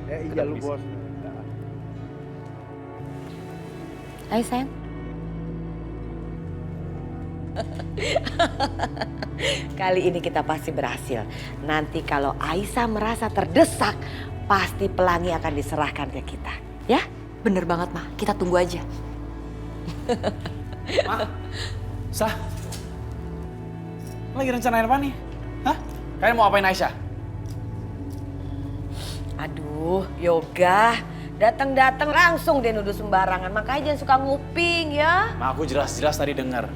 H: Iya lu bos.
B: Ayo sayang. Kali ini kita pasti berhasil. Nanti kalau Aisyah merasa terdesak, pasti pelangi akan diserahkan ke kita. Ya?
A: Bener banget, Ma. Kita tunggu aja.
D: Ma, Sah. Lagi rencanain apa nih? Hah? Kalian mau apain Aisyah?
B: Aduh, Yoga. Datang-datang langsung dia nuduh sembarangan. Makanya jangan suka nguping ya.
D: Ma, aku jelas-jelas tadi dengar.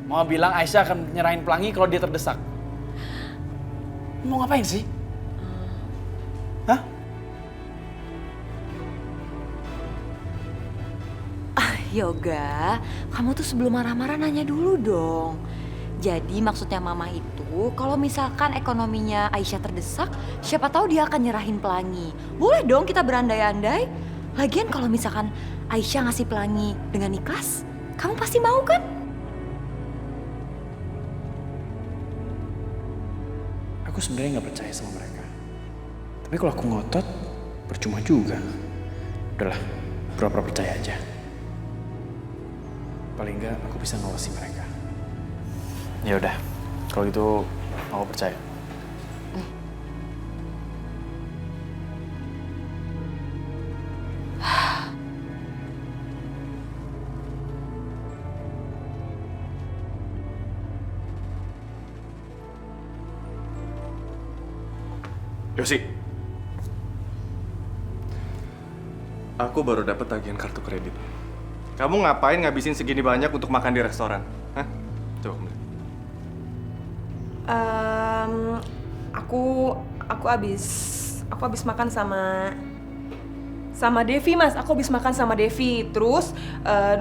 D: Mau bilang Aisyah akan nyerahin pelangi kalau dia terdesak. Mau ngapain sih? Hah?
A: Yoga, kamu tuh sebelum marah-marah nanya dulu dong. Jadi maksudnya Mama itu kalau misalkan ekonominya Aisyah terdesak, siapa tahu dia akan nyerahin pelangi. Boleh dong kita berandai-andai. Lagian kalau misalkan Aisyah ngasih pelangi dengan ikhlas, kamu pasti mau kan?
D: Aku sebenarnya nggak percaya sama mereka. Tapi kalau aku ngotot, percuma juga. Udahlah, pura-pura percaya aja. Paling nggak aku bisa ngawasi mereka. Ya udah, kalau gitu aku percaya.
T: Yosi, aku baru dapat tagihan kartu kredit. Kamu ngapain ngabisin segini banyak untuk makan di restoran? Hah? Coba kembali.
L: Aku habis makan sama Devi, Mas. Aku habis makan sama Devi. Terus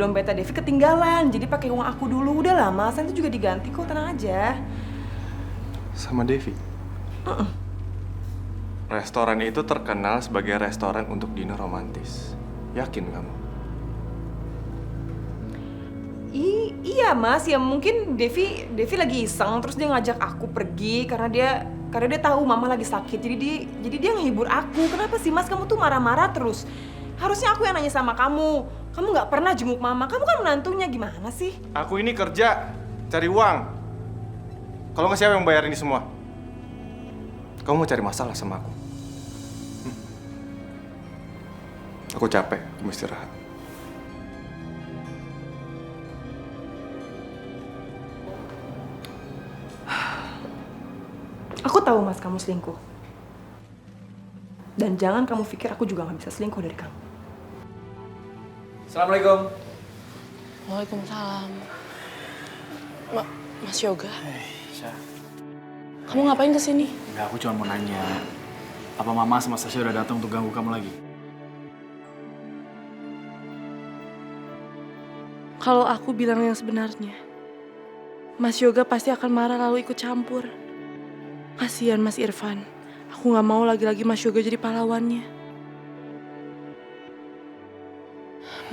L: dompetnya Devi ketinggalan. Jadi pakai uang aku dulu. Udah lama, saya itu juga diganti kok, tenang aja.
T: Sama Devi? Restoran itu terkenal sebagai restoran untuk dinner romantis. Yakin kamu?
L: Iya Mas, ya mungkin Devi lagi iseng terus dia ngajak aku pergi karena dia tahu Mama lagi sakit. Jadi dia ngehibur aku. Kenapa sih Mas kamu tuh marah-marah terus? Harusnya aku yang nanya sama kamu. Kamu nggak pernah jenguk Mama. Kamu kan menantunya, gimana sih?
T: Aku ini kerja, cari uang. Kalau nggak siapa yang bayar ini semua? Kamu mau cari masalah sama aku? Aku capek, aku mau istirahat.
L: Aku tahu Mas kamu selingkuh. Dan jangan kamu pikir aku juga nggak bisa selingkuh dari kamu.
D: Assalamualaikum.
E: Waalaikumsalam. Mas Yoga.
D: Syah.
E: Kamu ngapain kesini?
D: Enggak, aku cuma mau nanya. Apa Mama sama Sasha udah datang untuk ganggu kamu lagi?
E: Kalau aku bilang yang sebenarnya, Mas Yoga pasti akan marah lalu ikut campur. Kasihan Mas Irfan. Aku gak mau lagi-lagi Mas Yoga jadi pahlawannya.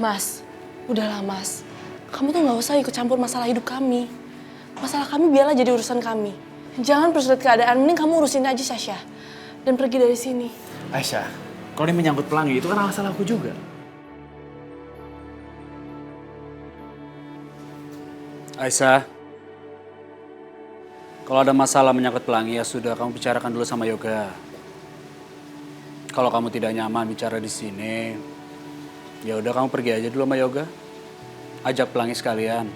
E: Mas, udahlah Mas. Kamu tuh gak usah ikut campur masalah hidup kami. Masalah kami biarlah jadi urusan kami. Jangan persulit keadaan, mending kamu urusin aja Sasha. Dan pergi dari sini.
D: Aisyah, kalau ini menyangkut Pelangi itu kan masalah aku juga.
O: Aisyah, kalau ada masalah menyangkut Pelangi ya sudah kamu bicarakan dulu sama Yoga. Kalau kamu tidak nyaman bicara di sini, ya udah kamu pergi aja dulu sama Yoga. Ajak Pelangi sekalian.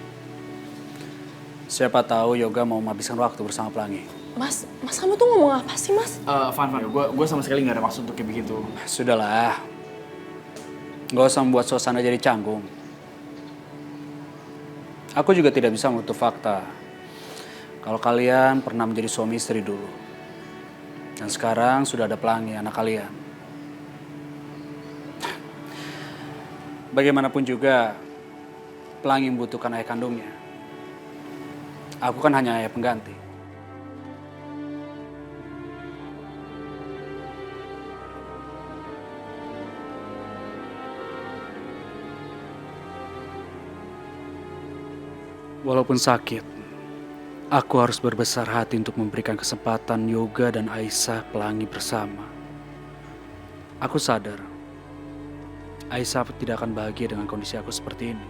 O: Siapa tahu Yoga mau menghabiskan waktu bersama Pelangi.
E: Mas kamu tuh ngomong apa sih Mas?
D: Van, gue sama sekali nggak ada maksud untuk kayak begitu.
O: Sudahlah, nggak usah membuat suasana jadi canggung. Aku juga tidak bisa menutup fakta kalau kalian pernah menjadi suami istri dulu. Dan sekarang sudah ada Pelangi, anak kalian. Bagaimanapun juga, Pelangi membutuhkan ayah kandungnya. Aku kan hanya ayah pengganti. Walaupun sakit, aku harus berbesar hati untuk memberikan kesempatan Yoga dan Aisyah Pelangi bersama. Aku sadar, Aisyah tidak akan bahagia dengan kondisi aku seperti ini.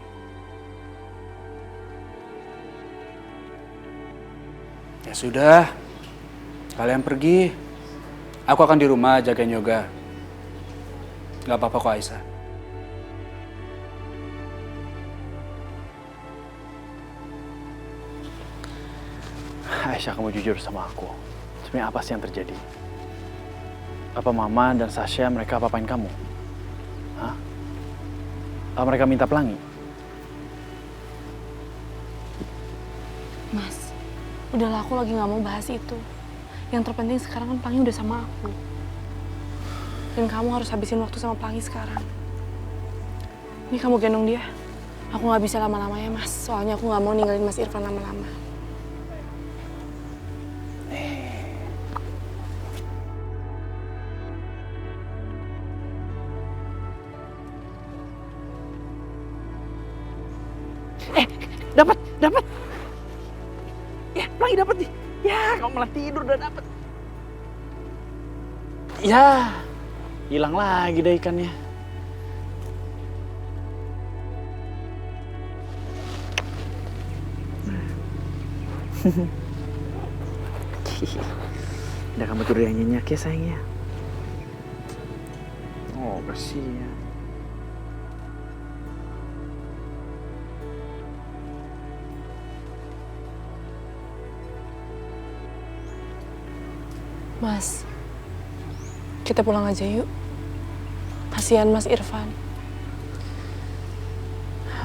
O: Ya sudah, kalian pergi. Aku akan di rumah jagain Yoga. Gak apa-apa kok Aisyah.
D: Aisyah, kamu jujur sama aku. Sebenarnya apa sih yang terjadi? Apa Mama dan Sasha mereka apa-apain kamu? Hah? Apa mereka minta Pelangi?
E: Mas, udahlah aku lagi gak mau bahas itu. Yang terpenting sekarang kan Pelangi udah sama aku. Dan kamu harus habisin waktu sama Pelangi sekarang. Ini kamu gendong dia. Aku gak bisa lama-lama ya Mas. Soalnya aku gak mau ninggalin Mas Irfan lama-lama.
D: Dapat. Ya, Pelangi dapat nih. Ya, kamu malah tidur udah dapat. Ya, hilang lagi deh ikannya. Udah kamu tidur yang nyenyak ya sayangnya. Oh, kasihan.
E: Mas, kita pulang aja yuk. Kasihan Mas Irfan.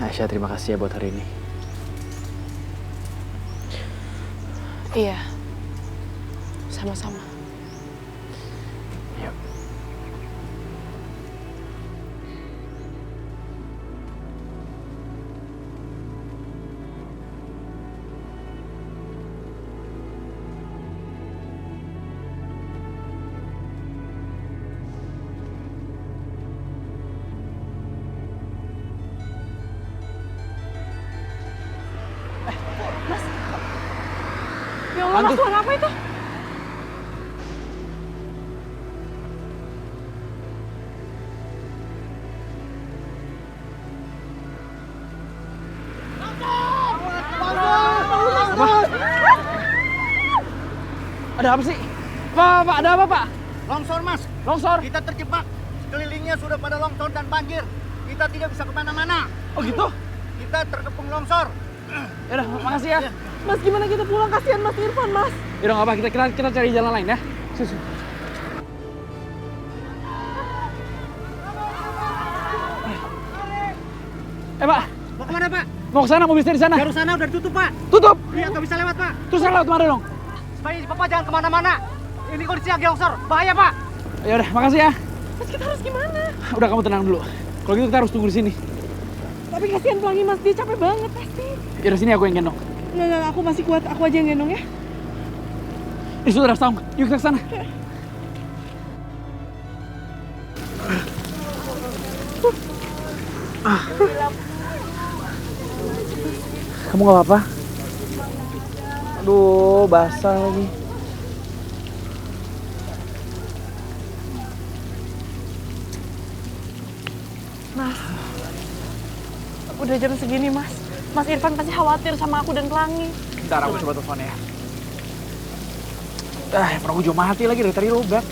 D: Aisyah, terima kasih ya buat hari ini.
E: Iya, sama-sama.
D: Yuk.
E: Ya Allah, Mas, suara apa itu?
D: Ada apa sih? Pak, ada apa, Pak?
Q: Longsor, Mas.
D: Longsor?
Q: Kita terjebak. Sekelilingnya sudah pada longsor dan banjir. Kita tidak bisa kemana-mana.
D: Oh gitu?
Q: Kita terkepung longsor.
D: Yaudah, makasih ya.
E: Mas, gimana kita pulang? Kasihan Mas Irfan, Mas.
D: Yaudah, nggak apa, kita cari jalan lain ya. Susu. Pak.
Q: Mau kemana, Pak?
D: Mau ke sana, mobil saya di sana.
Q: Jalur sana udah ditutup, Pak.
D: Tutup?
Q: Iya, nggak bisa lewat, Pak.
D: Terus saya lewat kemana dong?
Q: Supaya Bapak jangan kemana-mana. Ini kondisi lagi longsor. Bahaya, Pak.
D: Yaudah, makasih ya.
E: Mas, kita harus gimana?
D: Udah, kamu tenang dulu. Kalau gitu kita harus tunggu di sini.
E: Tapi kasihan Pelangi Mas, dia capek banget pasti.
D: Yaudah sini aku yang gendong.
E: Enggak, aku masih kuat. Aku aja yang gendong ya.
D: Sudah, Sam. Yuk kita ke sana. Kamu gak apa-apa? Aduh, basah lagi.
E: Mas, udah jam segini Mas. Mas Irfan pasti khawatir sama aku dan Pelangi.
D: Bentar, aku coba telepon ya. Handphone aku juga mati lagi dari tadi lobet.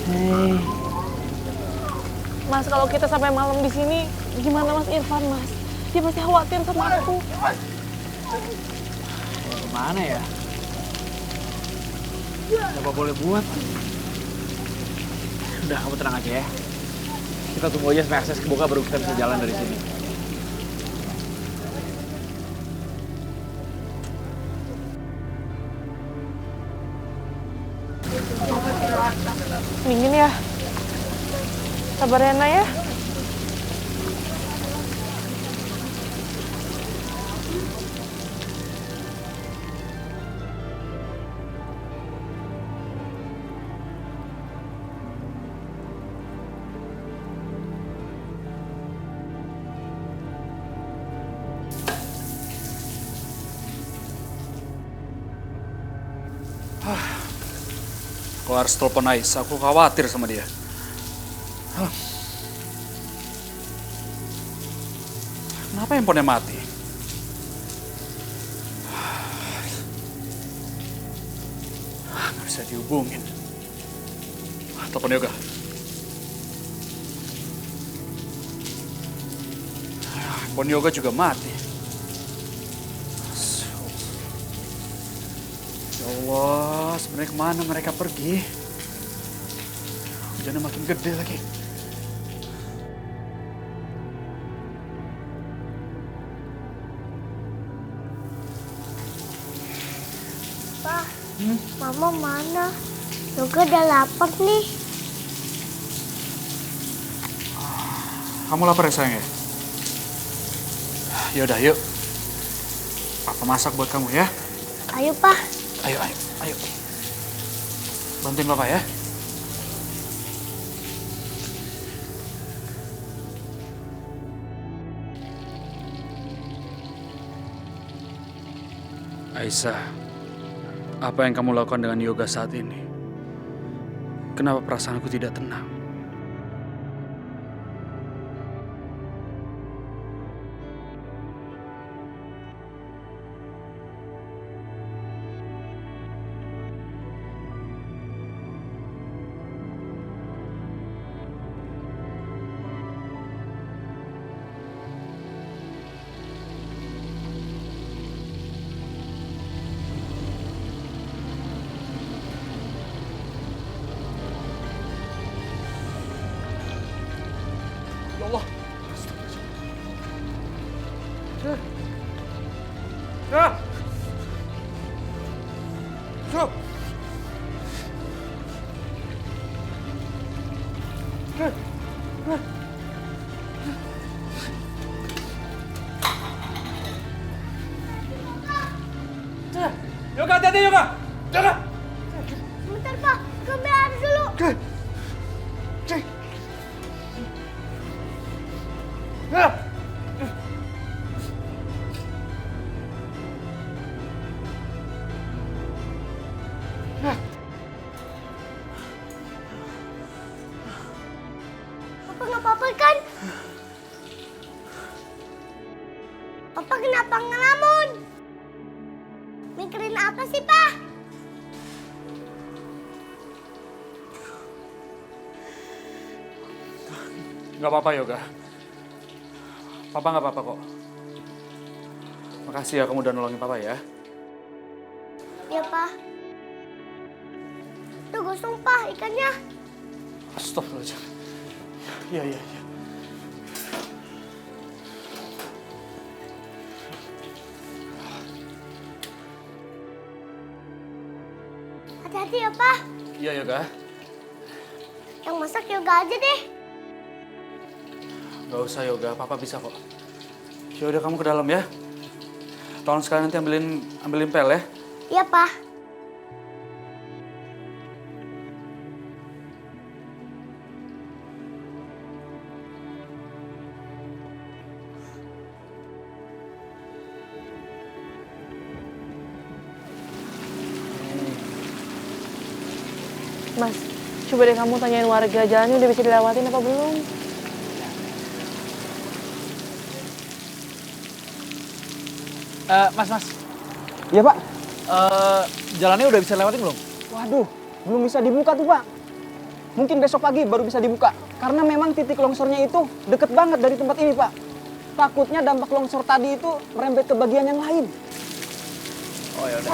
D: Hei.
E: Mas, kalau kita sampai malam di sini, gimana Mas Irfan, Mas? Dia pasti khawatir sama aku.
D: Gimana ya? Apa boleh buat? Udah, kamu tenang aja ya. Kita tunggu aja sampai akses kebuka baru kita bisa jalan dari sini.
E: Dingin ya. Sabar ya, Nak ya.
O: Aku harus telepon Aisyah, aku khawatir sama dia. Kenapa handphonenya mati? Nggak bisa dihubungin. Telepon Yoga. Handphone Yoga juga mati. Ya Allah, sebenarnya kemana mereka pergi? Hujannya makin gede lagi.
F: Pak, Mama mana? Yoga udah lapar nih.
O: Kamu lapar ya sayang ya? Yaudah yuk. Papa masak buat kamu ya.
F: Ayo, Pak.
O: Ayo. Bantuin Papa ya. Aisyah, apa yang kamu lakukan dengan Yoga saat ini? Kenapa perasaanku tidak tenang?
D: Ya Allah.
R: Yoga, hati-hati Yoga. Jaga.
F: Bentar, Pak. Ambil air dulu. Papa nggak apa-apa kan? Papa kenapa ngelamun? Mikirin apa sih, Pak?
O: Gak apa-apa Yoga. Papa gak apa-apa kok. Makasih ya kamu udah nolongin Papa ya.
F: Ya, Pak. Tuh gosong, Pak, ikannya.
O: Astagfirullahaladzim. Iya.
F: Hati-hati Makasih ya, Pak.
O: Iya, Yoga.
F: Yang masak Yoga aja deh.
O: Gak usah, Yoga. Papa bisa kok. Ya udah, kamu ke dalam ya. Tolong sekalian nanti ambilin pel ya.
F: Iya, Pak.
E: Mas, coba deh kamu tanyain warga jalannya udah bisa dilewatin apa belum?
S: Mas.
D: Iya, Pak.
S: Jalannya udah bisa lewatin belum?
D: Waduh, belum bisa dibuka tuh, Pak. Mungkin besok pagi baru bisa dibuka. Karena memang titik longsornya itu deket banget dari tempat ini, Pak. Takutnya dampak longsor tadi itu merembet ke bagian yang lain.
S: Oh ya udah.